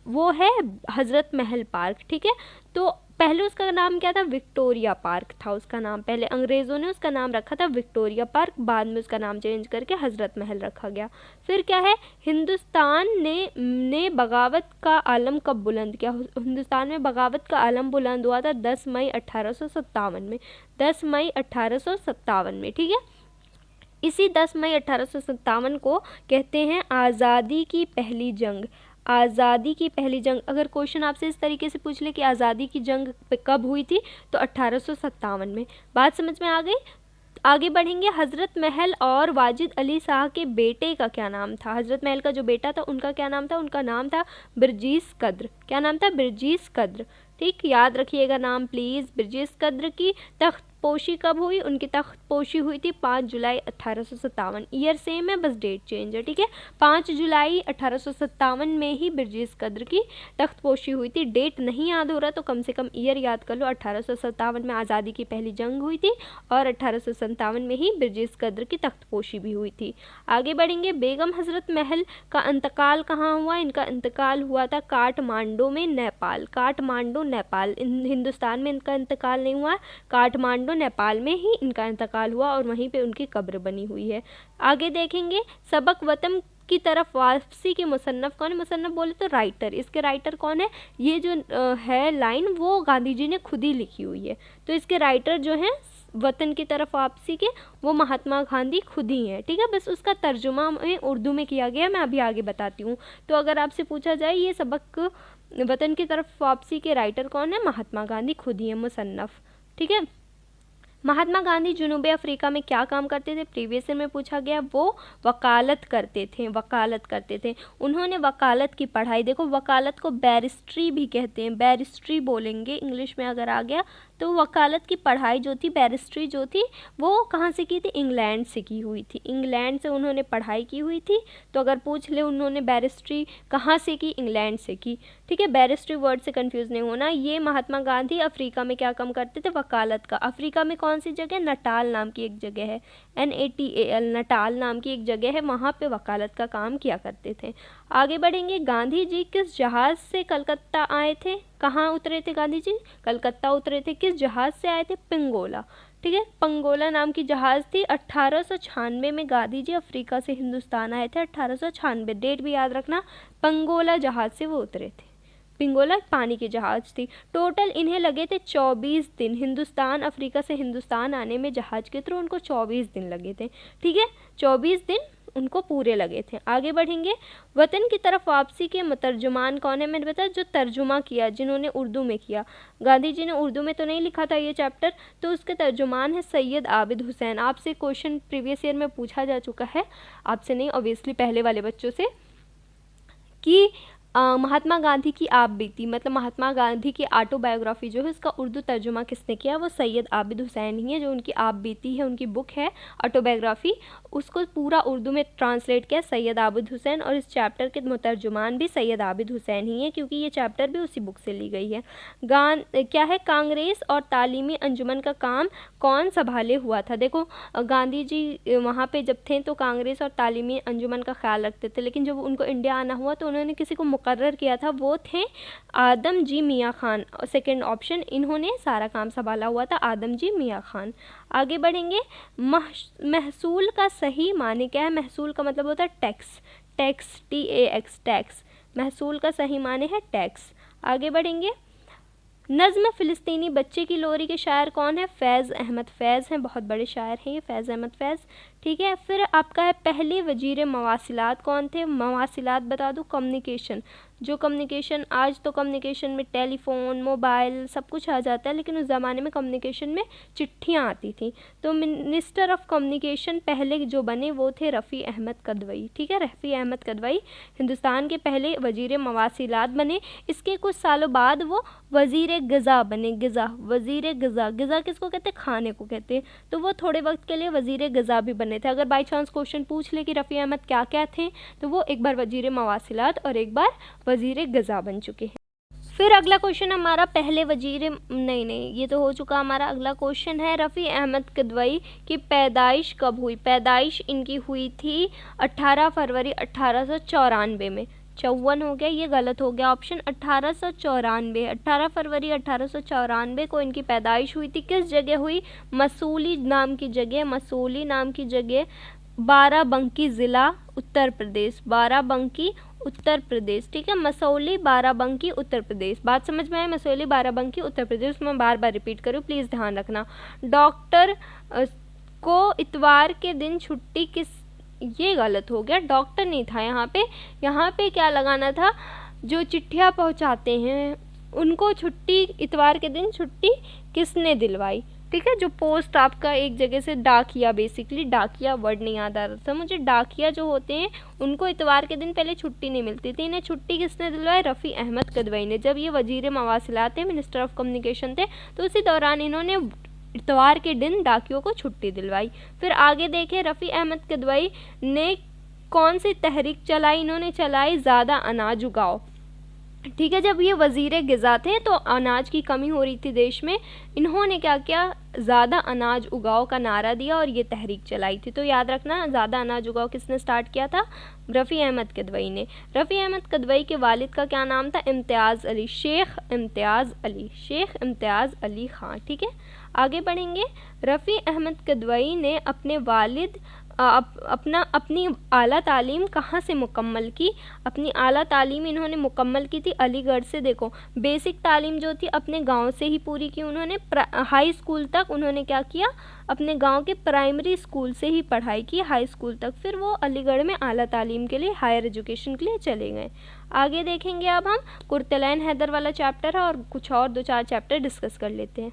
S1: वो है हज़रत महल पार्क। ठीक है, तो पहले उसका नाम क्या था? विक्टोरिया पार्क था उसका नाम। पहले अंग्रेज़ों ने उसका नाम रखा था विक्टोरिया पार्क, बाद में उसका नाम चेंज करके हज़रत महल रखा गया। फिर क्या है, हिंदुस्तान ने बगावत का आलम कब बुलंद किया? हिंदुस्तान में बगावत का आलम बुलंद हुआ था 10 मई 1857 में। 10 मई 1857 में। ठीक है, इसी 10 मई 1857 को कहते हैं आज़ादी की पहली जंग। आज़ादी की पहली जंग, अगर क्वेश्चन आपसे इस तरीके से पूछ ले कि आज़ादी की जंग कब हुई थी, तो 1857 में। बात समझ में आ गई? आगे बढ़ेंगे, हज़रत महल और वाजिद अली शाह के बेटे का क्या नाम था? हज़रत महल का जो बेटा था उनका क्या नाम था? उनका नाम था बिरजीस कद्र। क्या नाम था? बिरजीस कद्र। ठीक, याद रखिएगा नाम प्लीज़। बिरजीस कद्र की तख्त पोशी कब हुई, उनकी तख्त पोशी हुई थी 5 जुलाई 1857। ईयर सेम है, बस डेट चेंज है, ठीक है। 5 जुलाई 1857 में ही बिरजेश कद्र की तख्त पोशी हुई थी। डेट नहीं याद हो रहा तो कम से कम ईयर याद कर लो। 1857 में आज़ादी की पहली जंग हुई थी और 1857 में ही बिरजेश कद्र की तख्त पोशी भी हुई थी। आगे बढ़ेंगे। बेगम हजरत महल का इंतकाल कहाँ हुआ, इनका इंतकाल हुआ था काठमांडू में, नेपाल। काठमांडू नेपाल, हिंदुस्तान में इनका इंतकाल नहीं हुआ, काठमांडू नेपाल में ही इनका इंतकाल हुआ और वहीं पे उनकी कब्र बनी हुई है। आगे देखेंगे। सबक वतन की तरफ वापसी के मुसन्नफ कौन है, मुसन्नफ बोले तो राइटर। इसके राइटर कौन है, ये जो है लाइन वो गांधी जी ने खुद ही लिखी हुई है, तो इसके राइटर जो हैं वतन की तरफ वापसी के वो महात्मा गांधी खुद ही हैं, ठीक है। बस उसका तर्जुमा में उर्दू में किया गया, मैं अभी आगे बताती हूँ। तो अगर आपसे पूछा जाए ये सबक वतन की तरफ वापसी के राइटर कौन है, महात्मा गांधी खुद ही है, मुसन्नफ, ठीक है। महात्मा गांधी जनूबी अफ्रीका में क्या काम करते थे, प्रीवियस ईयर में पूछा गया। वो वकालत करते थे। उन्होंने वकालत की पढ़ाई, देखो वकालत को बैरिस्ट्री भी कहते हैं, बैरिस्ट्री बोलेंगे इंग्लिश में अगर आ गया तो। वकालत की पढ़ाई जो थी, बैरिस्ट्री जो थी, वो कहाँ से की थी, इंग्लैंड से की हुई थी। इंग्लैंड से उन्होंने पढ़ाई की हुई थी। तो अगर पूछ ले उन्होंने बैरिस्ट्री कहाँ से की, इंग्लैंड से की, ठीक है। बैरिस्ट्री वर्ड से कंफ्यूज नहीं होना। ये महात्मा गांधी अफ्रीका में क्या काम करते थे, वकालत का। अफ्रीका में कौन सी जगह, नटाल नाम की एक जगह है, NATAL, नटाल नाम की एक जगह है, वहाँ पे वकालत का काम किया करते थे। आगे बढ़ेंगे। गांधी जी किस जहाज़ से कलकत्ता आए थे, कहाँ उतरे थे गांधी जी, कलकत्ता उतरे थे। किस जहाज़ से आए थे, पिंगोला, ठीक है। पंगोला नाम की जहाज़ थी। 1896 में गांधी जी अफ्रीका से हिंदुस्तान आए थे, 1896, डेट भी याद रखना। पंगोला जहाज़ से वो उतरे थे। पिंगोला पानी की जहाज़ थी। टोटल इन्हें लगे थे 24 दिन, हिंदुस्तान अफ्रीका से हिंदुस्तान आने में जहाज़ के थ्रू उनको 24 दिन लगे थे, ठीक है। 24 दिन उनको पूरे लगे थे। आगे बढ़ेंगे। वतन की तरफ वापसी के मुतर्जुमान कौन है, मैंने बताया जो तर्जुमा किया, जिन्होंने उर्दू में किया। गांधी जी ने उर्दू में तो नहीं लिखा था ये चैप्टर, तो उसके तर्जुमान है सैयद आबिद हुसैन। आपसे क्वेश्चन प्रीवियस ईयर में पूछा जा चुका है, आपसे नहीं ऑब्वियसली पहले वाले बच्चों से, कि महात्मा गांधी की आप बीती, मतलब महात्मा गांधी की ऑटोबायोग्राफी जो है उसका उर्दू तर्जुमा किसने किया, वो सैयद आबिद हुसैन ही है। जो उनकी आप बीती है, उनकी बुक है ऑटोबायोग्राफी, उसको पूरा उर्दू में ट्रांसलेट किया सैयद आबिद हुसैन। और इस चैप्टर के मुतर्जुमान भी सैयद आबिद हुसैन ही है, क्योंकि ये चैप्टर भी उसी बुक से ली गई है। क्या है, कांग्रेस और तालीमी अंजुमन का काम कौन संभाले हुआ था। देखो गांधी जी वहाँ पे जब थे तो कांग्रेस और तालीमी अंजुमन का ख्याल रखते थे, लेकिन जब उनको इंडिया आना हुआ तो उन्होंने किसी को मुकर्रर किया था, वो थे आदम जी मियाँ खान। सेकंड ऑप्शन, इन्होंने सारा काम संभाला हुआ था, आदम जी मियाँ खान। आगे बढ़ेंगे। महसूल का सही माने क्या है, महसूल का मतलब होता है टैक्स, टैक्स TAX, टैक्स। महसूल का सही माने है टैक्स। आगे बढ़ेंगे। नज़्म फ़िलिस्तीनी बच्चे की लोरी के शायर कौन है, फैज़ अहमद। फैज़ हैं, बहुत बड़े शायर हैं ये, फैज़ अहमद फैज़, ठीक है। फिर आपका है पहले वजीर मवासिलात कौन थे, मवासिलात बता दूँ, कम्युनिकेशन। जो कम्युनिकेशन, आज तो कम्युनिकेशन में टेलीफोन, मोबाइल सब कुछ आ जाता है, लेकिन उस ज़माने में कम्युनिकेशन में चिट्ठियाँ आती थी। तो मिनिस्टर ऑफ कम्युनिकेशन पहले जो बने वो थे रफ़ी अहमद कदवई, ठीक है। रफ़ी अहमद कदवई हिंदुस्तान के पहले वजीर मवासिलात बने। इसके कुछ सालों बाद वो वज़ीर ग़िज़ा बने, ग़िज़ा, वज़ीर ग़िज़ा। ग़िज़ा किसको कहते हैं, खाने को कहते हैं। तो वो थोड़े वक्त के लिए वज़ीर ग़िज़ा भी बने थे। अगर बाई चांस क्वेश्चन पूछ ले कि रफ़ी अहमद क्या क्या थे, तो वो एक बार वज़ीर मवासिलात और एक बार वज़ीर ग़िज़ा बन चुके हैं। फिर अगला क्वेश्चन हमारा पहले वजीर, नहीं ये तो हो चुका हमारा। अगला क्वेश्चन है रफ़ी अहमद कदवई की पैदाइश कब हुई। पैदाइश इनकी हुई थी 18 फरवरी 1894 में। 54 हो गया, ये गलत हो गया ऑप्शन। 1894, 18 फरवरी 1894 को इनकी पैदाइश हुई थी। किस जगह हुई, मसूली नाम की जगह, मसूली नाम की जगह, बाराबंकी ज़िला उत्तर प्रदेश, बाराबंकी उत्तर प्रदेश, ठीक है। मसौली बाराबंकी उत्तर प्रदेश। बात समझ में आए, मसौली बाराबंकी उत्तर प्रदेश। मैं बार बार रिपीट करूँ, प्लीज़ ध्यान रखना। डॉक्टर को इतवार के दिन छुट्टी किस, ये गलत हो गया, डॉक्टर नहीं था यहाँ पे क्या लगाना था, जो चिट्ठियाँ पहुँचाते हैं उनको छुट्टी, इतवार के दिन छुट्टी किसने दिलवाई, ठीक है। जो पोस्ट आपका एक जगह से, डाकिया, बेसिकली डाकिया वर्ड नहीं याद आ रहा था मुझे। डाकिया जो होते हैं उनको इतवार के दिन पहले छुट्टी नहीं मिलती थी। इन्हें छुट्टी किसने दिलवाई, रफ़ी अहमद कदवई ने। जब ये वजीर मवासिलात थे, मिनिस्टर ऑफ कम्युनिकेशन थे, तो उसी दौरान इन्होंने इतवार के दिन डाकियों को छुट्टी दिलवाई। फिर आगे देखें, रफ़ी अहमद किदवई ने कौन सी तहरीक चलाई? इन्होंने चलाई ज़्यादा अनाज उगाओ। ठीक है, जब ये वज़ीर ग़िज़ा थे तो अनाज की कमी हो रही थी देश में, इन्होंने क्या किया, ज़्यादा अनाज उगाओ का नारा दिया और ये तहरीक चलाई थी। तो याद रखना, ज़्यादा अनाज उगाओ किसने स्टार्ट किया था? रफ़ी अहमद किदवई ने। रफ़ी अहमद किदवई के वालिद का क्या नाम था? इम्तियाज़ अली, शेख इम्तियाज़ अली ख़ान। ठीक है, आगे बढ़ेंगे। रफ़ी अहमद किदवई ने अपने वालिद अपनी आला तालीम कहाँ से मुकम्मल की? अपनी आला तालीम इन्होंने मुकम्मल की थी अलीगढ़ से। देखो, बेसिक तालीम जो थी अपने गांव से ही पूरी की उन्होंने। हाई स्कूल तक उन्होंने क्या किया, अपने गांव के प्राइमरी स्कूल से ही पढ़ाई की, हाई स्कूल तक। फिर वो अलीगढ़ में आला तालीम के लिए, हायर एजुकेशन के लिए चले गए। आगे देखेंगे अब हम कुर्तलैन हैदर वाला चैप्टर है और कुछ और 2-4 चैप्टर डिस्कस कर लेते हैं।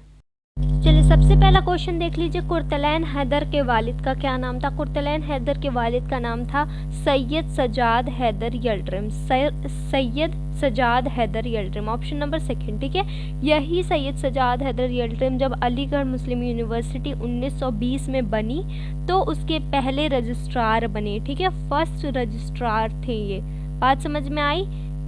S1: चलिए, सबसे पहला क्वेश्चन देख लीजिए, कुर्तलैन हैदर के वालिद का क्या नाम था? कुर्तलैन हैदर के वालिद का नाम था Syed Sajjad Haider Yildirim. Syed Sajjad Haider Yildirim, option number 2। ठीक है, यही सैयद सजाद हैदर यिल्डिरिम जब अलीगढ़ मुस्लिम यूनिवर्सिटी 1920 में बनी तो उसके पहले रजिस्ट्रार बने। ठीक है, फर्स्ट रजिस्ट्रार थे ये। बात समझ में आई?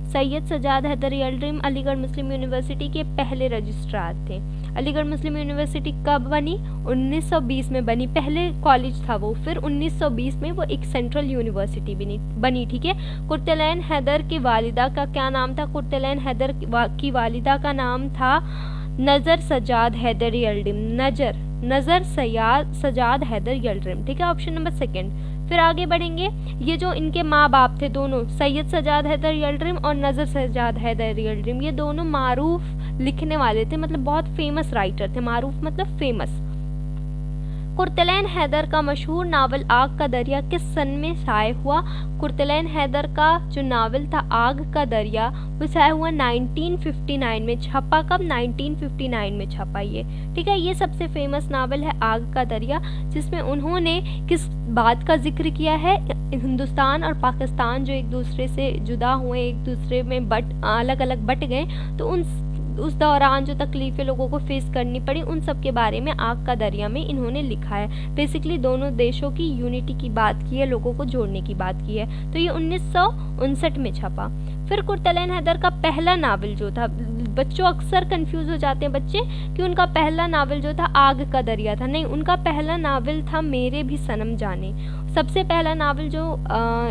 S1: सैयद सजाद हैदर यिल्डिरिम अलीगढ़ मुस्लिम यूनिवर्सिटी के पहले रजिस्ट्रार थे। अलीगढ़ मुस्लिम यूनिवर्सिटी कब बनी? 1920 में बनी। पहले कॉलेज था वो, फिर 1920 में वो एक सेंट्रल यूनिवर्सिटी बनी। ठीक है, कुर्तलैन हैदर की वालिदा का क्या नाम था? कुर्तलैन हैदर की वालिदा का नाम था नज़र सजाद हैदर यिल्डिरिम। नज़र सजाद हैदर यिल्डिरिम। ठीक है, ऑप्शन नंबर 2। फिर आगे बढ़ेंगे, ये जो इनके माँ बाप थे दोनों, सैयद सजाद हैदर यिल्डिरिम और नज़र सजाद हैदर यिल्डिरिम, ये दोनों मारूफ लिखने वाले थे, मतलब बहुत फेमस राइटर थे। मारूफ मतलब फेमस। कुर्तलैन हैदर का मशहूर नावल आग का दरिया किस सन में शाये हुआ? कुर्तलैन हैदर का जो नावल था आग का दरिया, वो शाये हुआ 1959 में। छपा कब? 1959 में छपा ये। ठीक है, ये सबसे फेमस नावल है आग का दरिया, जिसमें उन्होंने किस बात का जिक्र किया है? हिंदुस्तान और पाकिस्तान जो एक दूसरे से जुदा हुए, एक दूसरे में अलग अलग बट गए, तो उस दौरान जो तकलीफ़ें लोगों को फेस करनी पड़ी, उन सब के बारे में आग का दरिया में इन्होंने लिखा है। बेसिकली दोनों देशों की यूनिटी की बात की है, लोगों को जोड़ने की बात की है। तो ये 1959 में छपा। फिर कुर्तलैन हैदर का पहला नावल जो था, बच्चों अक्सर कंफ्यूज हो जाते हैं बच्चे कि उनका पहला नावल जो था आग का दरिया था। नहीं, उनका पहला नावल था मेरे भी सनम जाने। सबसे पहला नावल जो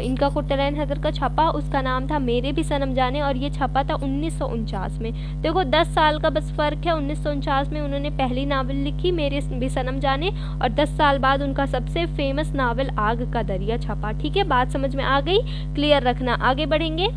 S1: इनका कुर्तलैन हैदर का छपा, उसका नाम था मेरे भी सनम जाने, और ये छपा था 1949 में। देखो 10 साल का बस फ़र्क है। 1949 में उन्होंने पहली नावल लिखी मेरे भी सनम जाने, और 10 साल बाद उनका सबसे फेमस नावल आग का दरिया छपा। ठीक है, बात समझ में आ गई? क्लियर रखना। आगे बढ़ेंगे।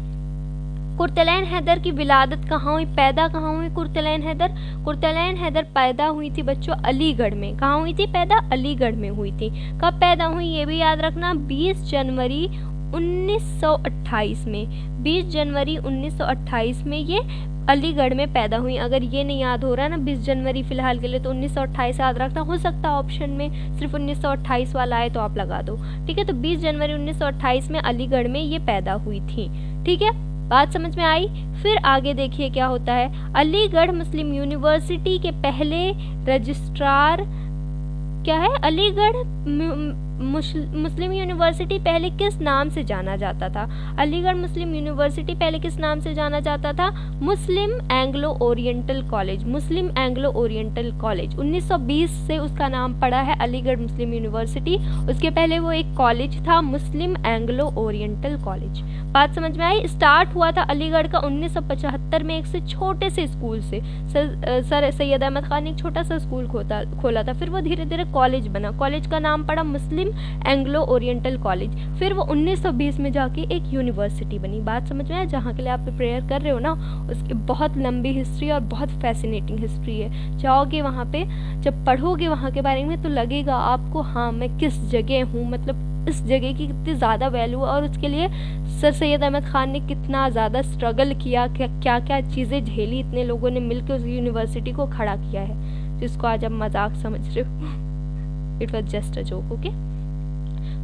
S1: कुर्तलैन हैदर की विलादत कहाँ हुई? पैदा कहाँ हुई कुर्तलैन हैदर? कुर्तलैन हैदर पैदा हुई थी बच्चों अलीगढ़ में। कहाँ हुई थी पैदा? अलीगढ़ में हुई थी। कब पैदा हुई ये भी याद रखना, 20 जनवरी 1928 में। 20 जनवरी 1928 में ये अलीगढ़ में पैदा हुई। अगर ये नहीं याद हो रहा है ना 20 जनवरी फिलहाल के लिए, तो 1928 याद रखना। हो सकता है ऑप्शन में सिर्फ 1928 वाला आए तो आप लगा दो। ठीक है, तो 20 जनवरी 1928 में अलीगढ़ में ये पैदा हुई थी। ठीक है, बात समझ में आई? फिर आगे देखिए क्या होता है। अलीगढ़ मुस्लिम यूनिवर्सिटी के पहले रजिस्ट्रार क्या है? अलीगढ़ मुस्लिम यूनिवर्सिटी पहले किस नाम से जाना जाता था? अलीगढ़ मुस्लिम यूनिवर्सिटी पहले किस नाम से जाना जाता था? मुस्लिम एंग्लो ओरिएंटल कॉलेज। मुस्लिम एंग्लो ओरिएंटल कॉलेज 1920 से उसका नाम पड़ा है अलीगढ़ मुस्लिम यूनिवर्सिटी। उसके पहले वो एक कॉलेज था, मुस्लिम एंग्लो ओरिएंटल कॉलेज। बात समझ में आई? स्टार्ट हुआ था अलीगढ़ का 1975 में एक से छोटे से स्कूल से। सर सैयद अहमद खान ने एक छोटा सा स्कूल खोला था, फिर वो धीरे धीरे कॉलेज बना। कॉलेज का नाम पड़ा मुस्लिम एंग्लो ओरिएंटल कॉलेज। फिर वो 1920 में जाके एक यूनिवर्सिटी बनी। बात समझ में आया? जहाँ के लिए आप प्रिपेयर कर रहे हो ना, उसकी बहुत लंबी हिस्ट्री और बहुत फैसिनेटिंग हिस्ट्री है। जाओगे वहाँ पे, जब पढ़ोगे वहाँ के बारे में, तो लगेगा आपको हाँ मैं किस जगह हूँ, मतलब इस जगह की कितनी ज़्यादा वैल्यू है और उसके लिए सर सैयद अहमद ख़ान ने कितना ज़्यादा स्ट्रगल किया, क्या क्या चीज़ें झेली, इतने लोगों ने मिलकर उस यूनिवर्सिटी को खड़ा किया है, जिसको आज आप मजाक समझ रहे हो। It was just a joke. Okay.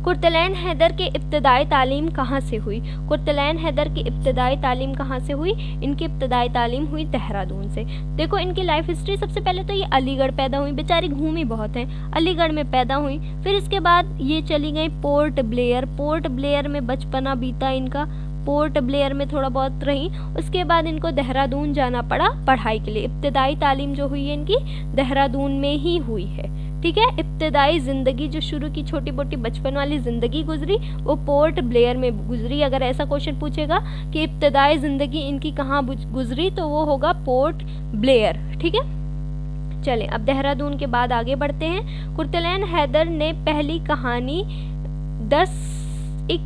S1: Qurratulain Hyder के इब्तदाई तालीम कहाँ से हुई? कुर्तलैन हैदर की इब्तदाई तालीम कहाँ से हुई? इनकी इब्तदाई तालीम हुई देहरादून से। देखो इनकी लाइफ हिस्ट्री, सबसे पहले तो ये अलीगढ़ पैदा हुई, बेचारी घूमी बहुत हैं, अलीगढ़ में पैदा हुई। फिर इसके बाद ये चली गई पोर्ट ब्लेयर, पोर्ट ब्लेयर में बचपना बीता इनका, पोर्ट ब्लेयर में थोड़ा बहुत रही। उसके बाद इनको देहरादून जाना पड़ा पढ़ाई के लिए। इब्तदाई तालीम जो हुई है इनकी देहरादून में ही हुई है, ठीक है। इब्तदाई ज़िंदगी जो शुरू की छोटी मोटी बचपन वाली ज़िंदगी गुजरी वो पोर्ट ब्लेयर में गुजरी। अगर ऐसा क्वेश्चन पूछेगा कि इब्तदाई ज़िंदगी इनकी कहाँ गुजरी तो वो होगा पोर्ट ब्लेयर, ठीक है। चलें अब देहरादून के बाद आगे बढ़ते हैं। कुर्तलैन हैदर ने पहली कहानी एक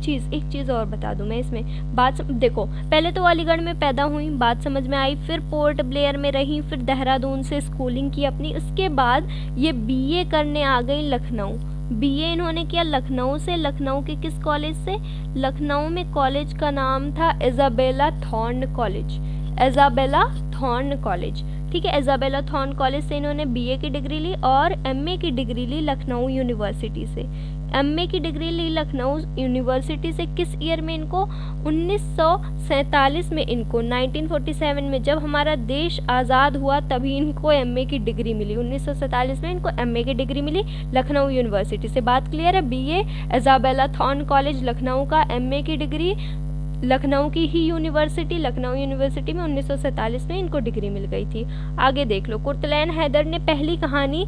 S1: चीज़ और बता दूं मैं इसमें बात देखो, पहले तो अलीगढ़ में पैदा हुई, बात समझ में आई, फिर पोर्ट ब्लेयर में रही, फिर देहरादून से स्कूलिंग की अपनी। उसके बाद ये बीए करने आ गई लखनऊ। बीए इन्होंने किया लखनऊ से। लखनऊ के किस कॉलेज से? लखनऊ में कॉलेज का नाम था Isabella Thoburn college, Isabella Thoburn college, ठीक है। इजाबेला थॉर्न कॉलेज से इन्होंने बीए की डिग्री ली और एमए की डिग्री ली लखनऊ यूनिवर्सिटी से। एमए की डिग्री ली लखनऊ यूनिवर्सिटी से किस ईयर में इनको? 1947 में इनको, 1947 में जब हमारा देश आज़ाद हुआ तभी इनको एमए की डिग्री मिली। 1947 में इनको एमए की डिग्री मिली लखनऊ यूनिवर्सिटी से। बात क्लियर है? BA Isabella Thoburn college Lucknow का, एमए की डिग्री लखनऊ की ही यूनिवर्सिटी, लखनऊ यूनिवर्सिटी में 1947 में इनको डिग्री मिल गई थी। आगे देख लो, कुर्तलैन हैदर ने पहली कहानी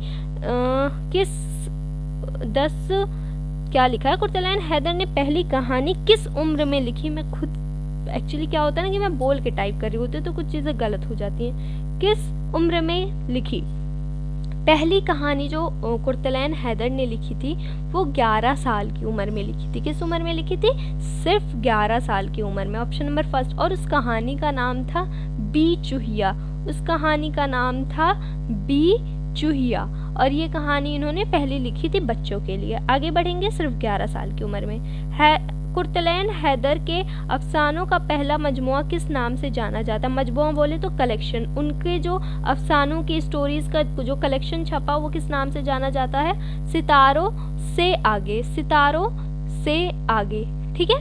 S1: क्या लिखा है? कुर्तलैन हैदर ने पहली कहानी किस उम्र में लिखी? मैं खुद एक्चुअली क्या होता है ना कि मैं बोल के टाइप कर रही होती हूँ तो कुछ चीज़ें गलत हो जाती हैं। किस उम्र में लिखी? पहली कहानी जो कुर्तलैन हैदर ने लिखी थी वो 11 साल की उम्र में लिखी थी। किस उम्र में लिखी थी? सिर्फ 11 साल की उम्र में, ऑप्शन नंबर फर्स्ट। और उस कहानी का नाम था बी चूहिया, उस कहानी का नाम था बी चूहिया, और ये कहानी इन्होंने पहले लिखी थी बच्चों के लिए। आगे बढ़ेंगे, सिर्फ 11 साल की उम्र में है। कुर्तलैन हैदर के अफसानों का पहला मजमुआ किस नाम से जाना जाता? मजमुआ बोले तो कलेक्शन, उनके जो अफसानों की स्टोरीज का जो कलेक्शन छपा वो किस नाम से जाना जाता है? सितारों से आगे, सितारों से आगे, ठीक है,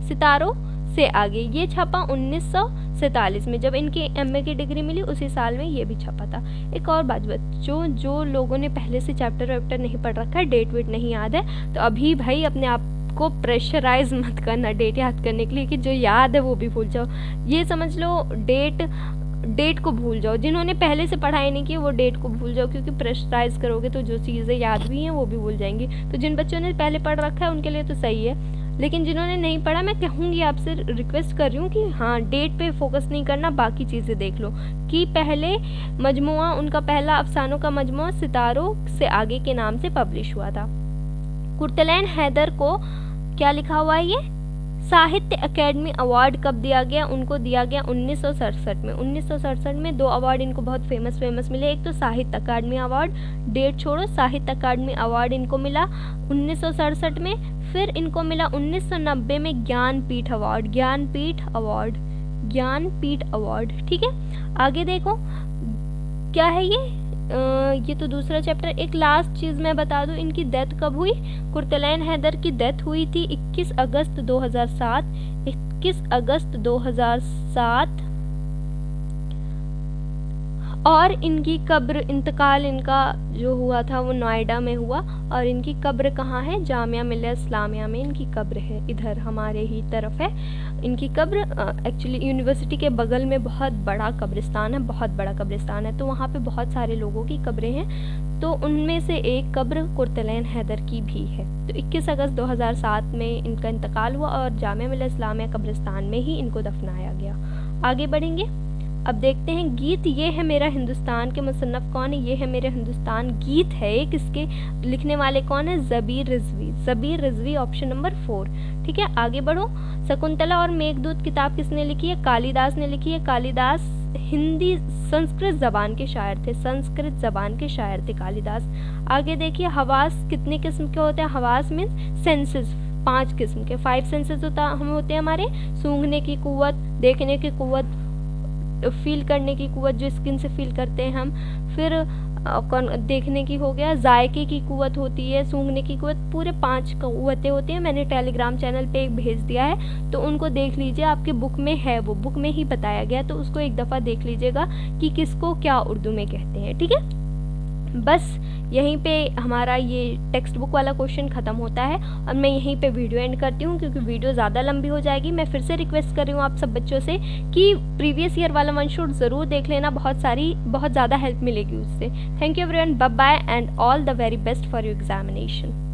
S1: सितारों से आगे। ये छपा 1947 में, जब इनकी एमए की डिग्री मिली उसी साल में ये भी छपा था। एक और बात जो लोगों ने पहले से चैप्टर वैप्टर नहीं पढ़ रखा है, डेट वेट नहीं याद है, तो अभी भाई अपने आप को प्रेशराइज मत करना डेट याद करने के लिए कि जो याद है वो भी भूल जाओ। ये समझ लो डेट को भूल जाओ। जिन्होंने पहले से पढ़ाई नहीं की वो डेट को भूल जाओ, क्योंकि प्रेशराइज करोगे तो जो चीज़ें याद हुई हैं वो भी भूल जाएंगी। तो जिन बच्चों ने पहले पढ़ रखा है उनके लिए तो सही है, लेकिन जिन्होंने नहीं पढ़ा मैं कहूँगी, आपसे रिक्वेस्ट कर रही हूँ कि हाँ डेट पे फोकस नहीं करना, बाकी चीज़ें देख लो। कि पहले मजमुआ, उनका पहला अफसानों का मजमुआ सितारों से आगे के नाम से पब्लिश हुआ था। कुर्तलैन हैदर को क्या लिखा हुआ है? ये साहित्य अकेडमी अवार्ड कब दिया गया? उनको दिया गया 1967 में। 1967 में 2 अवार्ड इनको बहुत फेमस मिले। एक तो साहित्य अकादमी अवार्ड, डेट छोड़ो, साहित्य अकादमी अवार्ड इनको मिला 1967 में। फिर इनको मिला 1990 में ज्ञानपीठ अवार्ड, ज्ञानपीठ अवार्ड, ठीक है। आगे देखो क्या है ये तो दूसरा चैप्टर। एक लास्ट चीज़ मैं बता दूं, इनकी डेथ कब हुई? कुर्तलैन हैदर की डेथ हुई थी 21 अगस्त 2007, 21 अगस्त 2007। और इनकी कब्र, इंतकाल इनका जो हुआ था वो नोएडा में हुआ। और इनकी कब्र कहाँ है? जामिया मिल्लिया इस्लामिया में इनकी कब्र है, इधर हमारे ही तरफ है इनकी कब्र। एक्चुअली यूनिवर्सिटी के बगल में बहुत बड़ा कब्रिस्तान है, बहुत बड़ा कब्रिस्तान है, तो वहाँ पे बहुत सारे लोगों की कब्रें हैं, तो उनमें से एक कब्र कुर्तलैन हैदर की भी है। तो 21 अगस्त 2007 में इनका इंतकाल हुआ और जामिया मिल्लिया इस्लामिया कब्रिस्तान में ही इनको दफनाया गया। आगे बढ़ेंगे, अब देखते हैं गीत ये है मेरा हिंदुस्तान के मुसन्नफ कौन है? ये है मेरा हिंदुस्तान गीत है एक, इसके लिखने वाले कौन है? ज़बीर रिजवी, ज़बीर रिजवी, ऑप्शन नंबर 4, ठीक है। आगे बढ़ो, शकुंतला और मेघदूत किताब किसने लिखी है? कालिदास ने लिखी है। कालिदास हिंदी संस्कृत ज़बान के शायर थे, संस्कृत ज़बान के शायर थे कालिदास। आगे देखिए, हवास कितने किस्म के होते हैं? हवास मीन्स सेंसेस, 5 किस्म के, 5 सेंसेस होते हैं हमारे। सूंघने की कुव्वत, देखने की कुव्वत, फील करने की कुव्वत जो स्किन से फील करते हैं हम, फिर कौन देखने की हो गया, जायके की कुव्वत होती है, सूंघने की कुव्वत, पूरे 5 कुव्वतें होती हैं। मैंने टेलीग्राम चैनल पे एक भेज दिया है, तो उनको देख लीजिए, आपके बुक में है, वो बुक में ही बताया गया, तो उसको एक दफ़ा देख लीजिएगा कि किसको क्या उर्दू में कहते हैं। ठीक है, बस यहीं पे हमारा ये टेक्स्ट बुक वाला क्वेश्चन ख़त्म होता है और मैं यहीं पे वीडियो एंड करती हूँ, क्योंकि वीडियो ज़्यादा लंबी हो जाएगी। मैं फिर से रिक्वेस्ट कर रही हूँ आप सब बच्चों से कि प्रीवियस ईयर वाला वन शॉट ज़रूर देख लेना, बहुत ज़्यादा हेल्प मिलेगी उससे। Thank you everyone, bye bye and all the very best for your examination.